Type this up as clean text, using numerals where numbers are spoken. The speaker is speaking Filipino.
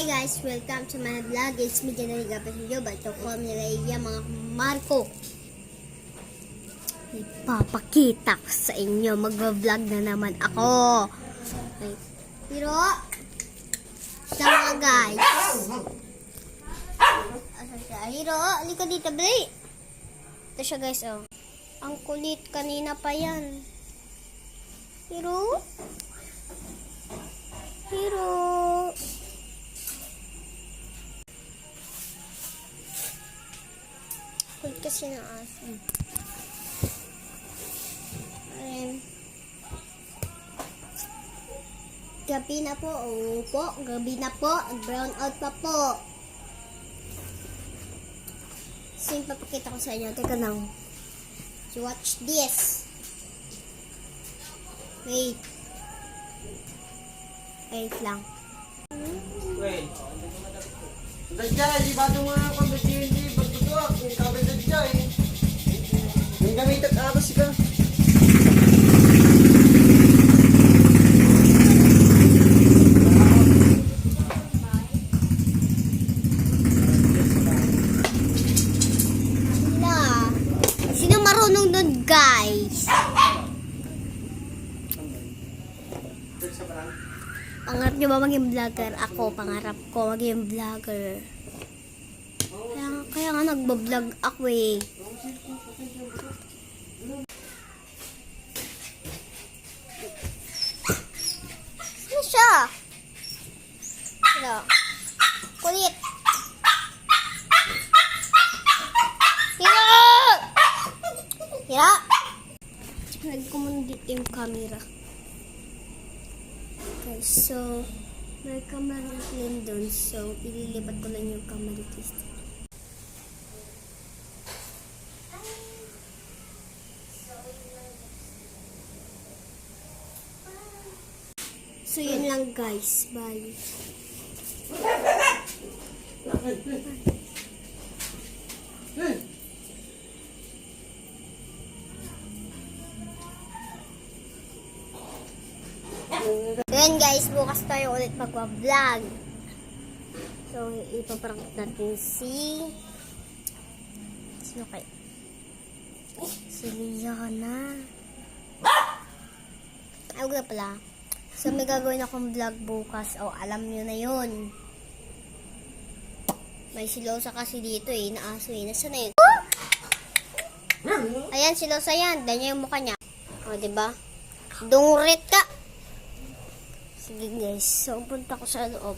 Hi guys, welcome to my vlog. It's me, Janelle Gapasilio, but to call me Raya, mga Marco. Ipapakita ko sa inyo, mag-vlog na naman ako. Okay. Pero, ito mga guys. Asa siya? Hiro, halika dito, Bray. Ito siya guys, oh. Ang kulit, kanina pa yan. Hiro? Hiro? Kulit kasi na aso. Gabi na po. Opo, gabi na po. Brown out pa po. So, yung papakita ko sa inyo. Teka lang. So, watch this. Wait. Wait lang. Wait. Dadya, di ba itong mga pagdating pagtutuak? Yung kabel dadya eh. Yung gamit at abas ka. Sino marunong doon, guys? Pangarap nyo ba maging vlogger? Ako, pangarap ko maging vlogger. Kaya nga nagbablog ako eh. Ano siya? Ano? Kulit. Hira! Hira! Nagkumundit yung camera. Okay, so, may camera din doon. So, ililipat ko lang yung camera test. So, yun lang guys. Bye. Then guys, bukas tayo ulit magwa-vlog. So, ipaprank natin sino kayo? Si Liana. Ay, wala pala. So, may gagawin akong vlog bukas. O, alam nyo na yun. May silosa kasi dito eh. Naaso eh. Nasaan na yun? Ayan, silosa yan. Ganyan yung mukha niya. O, diba? Dungrit ka. Sige guys, so punta ko sa loob.